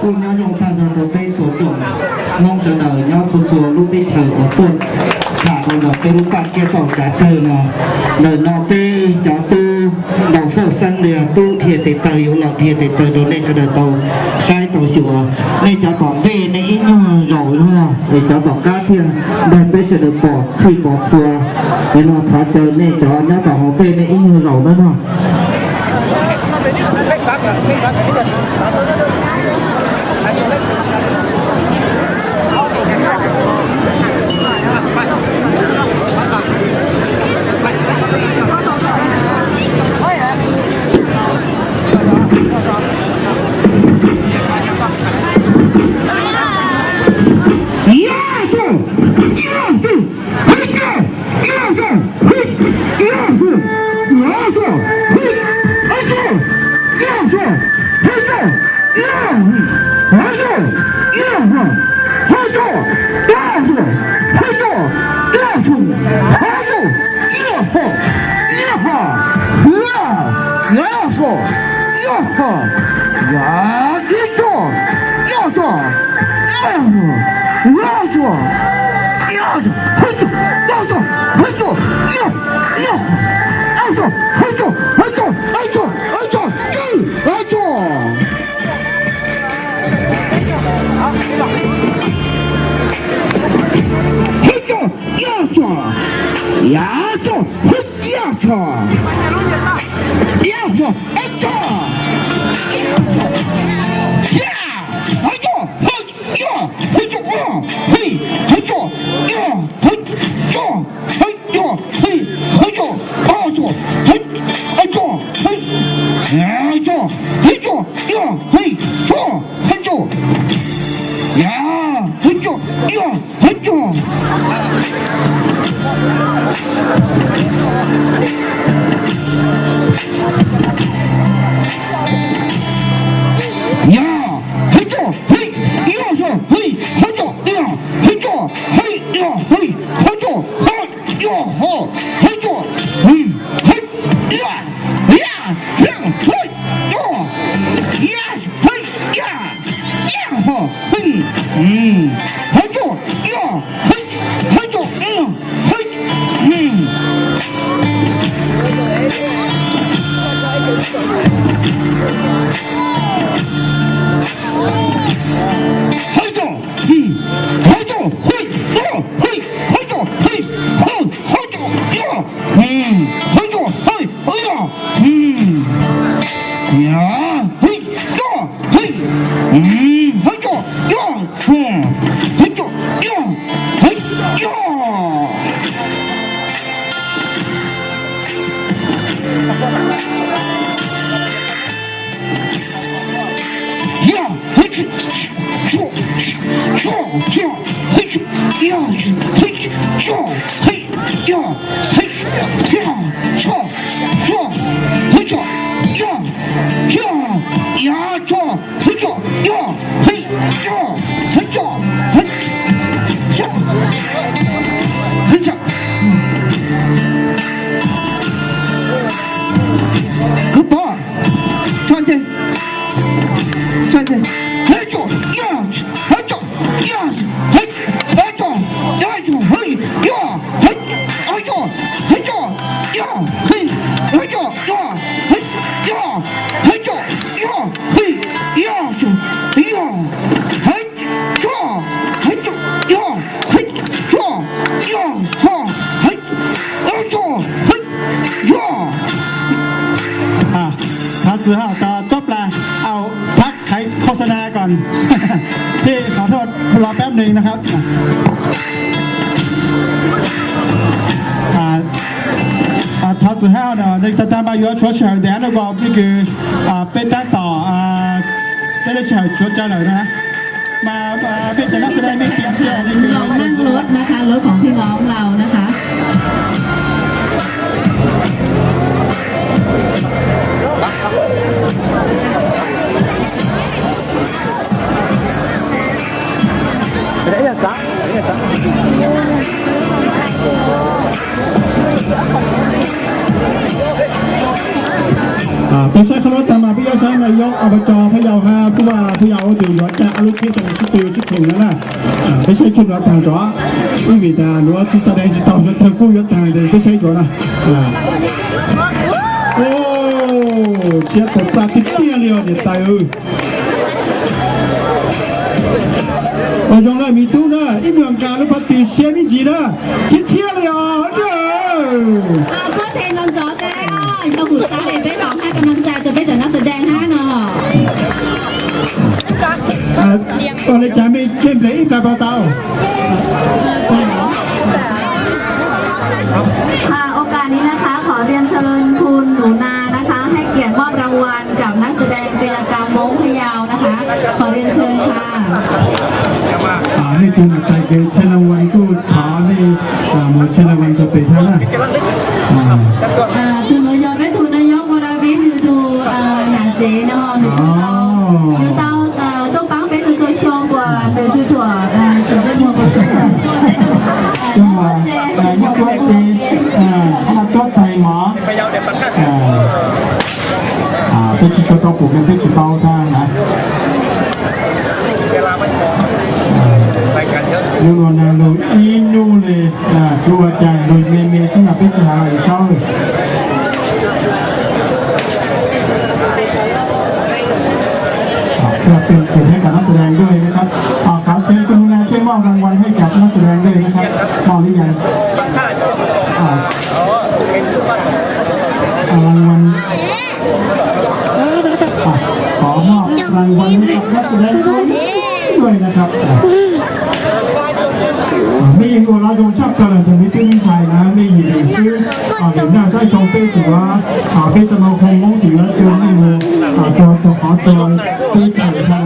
cô nhớ nhung phan ra đầu tây số chuẩn mong chờ đợi nhau số số lúc đi thở ở tuần cả một đợt tây lúc bạn kia tỏ cả thời nọ lời nọ tây cháu tư đầu phổ sân lìa tu thiệt tây tờ yếu lọ thiệt tây tờ đồ lên cho đời tàu sai tàu sửa nên cháu tỏ về nên ít nhưng rồi thôi để cháu tỏ cá thiên đời tây sẽ được bỏ chỉ bỏ xưa nên nó thả chờ nên cháu nhớ tỏ họ về nên ít nhưng rồi đó thôiซื้อห่อต่อจบละเอาพักขายโฆษณาก่อน พี่ขอโทษรอแป๊บหนึ่งนะครับ他之後呢，你特登把要出場第一個呢個俾單ต่อ即係場出咗嚟นะมาเป็นจะนักแสดงไม่เพียงแค่ลองนั่งรถนะคะรถของพี่น้องเรานะคะเป็นใช้คำว่าตามมาพี่ยาใช้ไหม นายกอบจพะเยาฮะผู้ว่าพะเยาอยู่หยอดจะอรุณที่ตรงชิตูชิถึงแล้วนะไม่ใช่ชุดเราทางจ้อไม่มีแต่หรือว่าที่แสดงจิตตองชุดเธอกู้ยศทางเดินไม่ใช่จ้อนะโอ้เชียร์ตัวปลาติดเตี้ยเลยเดี๋ยวตาย我用了米都呢，一两家都把地写米几了，几天了呀？这。เพื่อเทนนจอแจ้ก็ยกหูซ้ายเลยไปร้องให้กำลังใจจะไปเจอนักแสดงฮะเนาะตอนนี้จะไม่เข้มเลยอีกแล้วเปล่าค่ะโอกาสนี้นะคะขอเรียนเชิญคุณหนูนานะคะให้เกียรติมอบรางวัลกับนักแสดงกายกรรมม้งพะเยานะคะขอเรียนเชิญค่ะนี่ตัวไหนเกิดเชนวันก็ขานี่หมดเชนวันก็ไปท่านะทุนนายกได้ทุนนายกวราวิทย์หรือทุนหนาเจนะฮะหรือเตา都帮别人做相关的制作请这么多จังหวะยกเว้นเจนักไทยหมอไปชิชตัวผมเป็นไปชิเป้าท่านะลูกนางลูกอินูเลยชัวจังโดยเมย์สำหรับพิจารณาอีกช่องเพื่อเป็นเกียรติให้กับนักแสดงด้วยนะครับขอเชิญคุณนาช่วยมอบรางวัลให้กับนักแสดงด้วยนะครับมอบหรือยังรางวัลขอมอบรางวัลให้กับนักแสดงด้วยนะครับไม่ยิง我老总差不多了，就没对面菜呢，没ยิงคือเดี๋ยวหน้าใส่ชงเป้ถือว่าเป็นสมาคมมองถือว่าเจอไม่รู้จะขอจอยไปถ่ายทาง